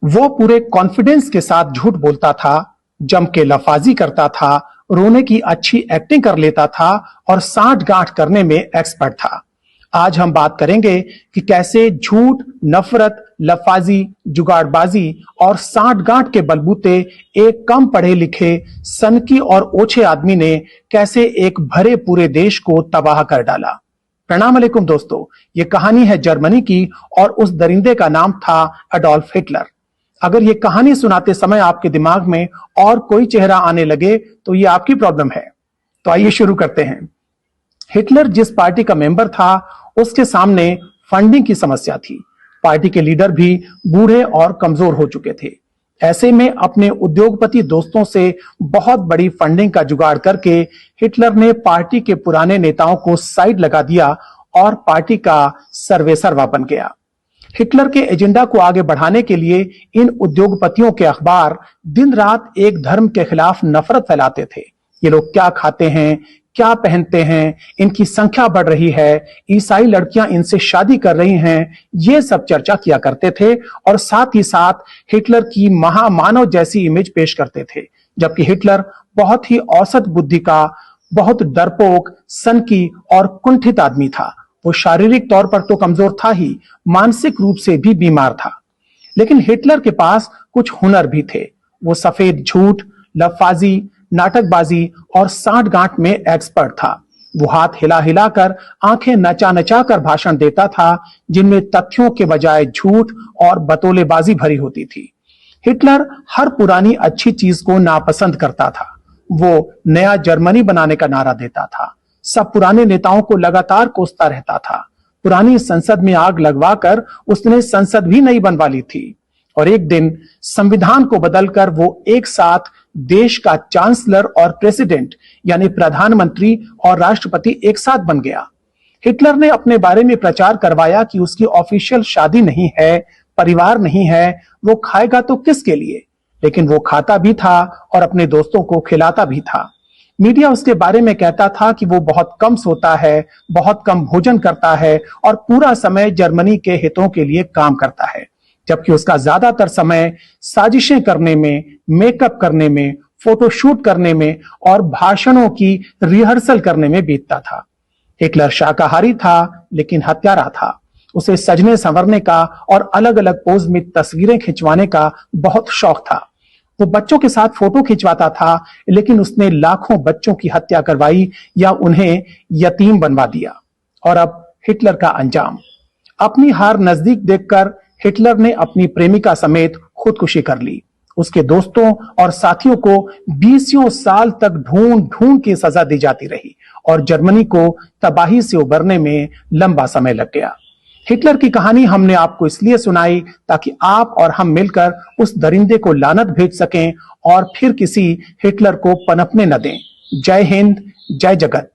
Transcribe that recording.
वो पूरे कॉन्फिडेंस के साथ झूठ बोलता था, जम के लफाजी करता था, रोने की अच्छी एक्टिंग कर लेता था और साठ गांठ करने में एक्सपर्ट था। आज हम बात करेंगे कि कैसे झूठ, नफरत, लफाजी, जुगाड़बाजी और साठ गांठ के बलबूते एक कम पढ़े लिखे, सनकी और ओछे आदमी ने कैसे एक भरे पूरे देश को तबाह कर डाला। प्रणाम अलैकुम दोस्तों, ये कहानी है जर्मनी की और उस दरिंदे का नाम था एडोल्फ हिटलर। अगर ये कहानी सुनाते समय आपके दिमाग में और कोई चेहरा आने लगे तो ये आपकी प्रॉब्लम है। तो आइए शुरू करते हैं। हिटलर जिस पार्टी का मेंबर था उसके सामने फंडिंग की समस्या थी। पार्टी के लीडर भी बूढ़े और कमजोर हो चुके थे। ऐसे में अपने उद्योगपति दोस्तों से बहुत बड़ी फंडिंग का जुगाड़ करके हिटलर ने पार्टी के पुराने नेताओं को साइड लगा दिया और पार्टी का सर्वेसर्वा बन गया। हिटलर के एजेंडा को आगे बढ़ाने के लिए इन उद्योगपतियों के अखबार दिन रात एक धर्म के खिलाफ नफरत फैलाते थे। ये लोग क्या खाते हैं, क्या पहनते हैं, इनकी संख्या बढ़ रही है, ईसाई लड़कियां इनसे शादी कर रही हैं, ये सब चर्चा किया करते थे और साथ ही साथ हिटलर की महामानव जैसी इमेज पेश करते थे। जबकि हिटलर बहुत ही औसत बुद्धि का, बहुत डरपोक, सनकी और कुंठित आदमी था। वो शारीरिक तौर पर तो कमजोर था ही, मानसिक रूप से भी बीमार था। लेकिन हिटलर के पास कुछ हुनर भी थे। वो सफेद झूठ, लफाजी, नाटकबाजी और साठ गांठ में एक्सपर्ट था। वो हाथ हिला हिला कर, आंखें नचा नचा कर भाषण देता था, जिनमें तथ्यों के बजाय झूठ और बतौलेबाजी भरी होती थी। हिटलर हर पुरानी अच्छी चीज को नापसंद करता था। वो नया जर्मनी बनाने का नारा देता था। सब पुराने नेताओं को लगातार कोसता रहता था। पुरानी संसद में आग लगवाकर उसने संसद भी नई बनवा ली थी। और एक दिन संविधान को बदलकर वो एक साथ देश का चांसलर और प्रेसिडेंट यानी प्रधानमंत्री और राष्ट्रपति एक साथ बन गया। हिटलर ने अपने बारे में प्रचार करवाया कि उसकी ऑफिशियल शादी नहीं है, परिवार नहीं है, वो खाएगा तो किसके लिए। लेकिन वो खाता भी था और अपने दोस्तों को खिलाता भी था। मीडिया उसके बारे में कहता था कि वो बहुत कम सोता है, बहुत कम भोजन करता है और पूरा समय जर्मनी के हितों के लिए काम करता है। जबकि उसका ज्यादातर समय साजिशें करने में, मेकअप करने में, फोटोशूट करने में और भाषणों की रिहर्सल करने में बीतता था। हिटलर शाकाहारी था लेकिन हत्यारा था। उसे सजने संवरने का और अलग अलग पोज में तस्वीरें खिंचवाने का बहुत शौक था। वो बच्चों के साथ फोटो खिंचवाता था, लेकिन उसने लाखों बच्चों की हत्या करवाई या उन्हें यतीम बनवा दिया। और अब हिटलर का अंजाम। अपनी हार नजदीक देखकर हिटलर ने अपनी प्रेमिका समेत खुदकुशी कर ली। उसके दोस्तों और साथियों को 20 साल तक ढूंढ ढूंढ के सजा दी जाती रही और जर्मनी को तबाही से उबरने में लंबा समय लग गया। हिटलर की कहानी हमने आपको इसलिए सुनाई ताकि आप और हम मिलकर उस दरिंदे को लानत भेज सकें और फिर किसी हिटलर को पनपने न दें। जय हिंद, जय जगत।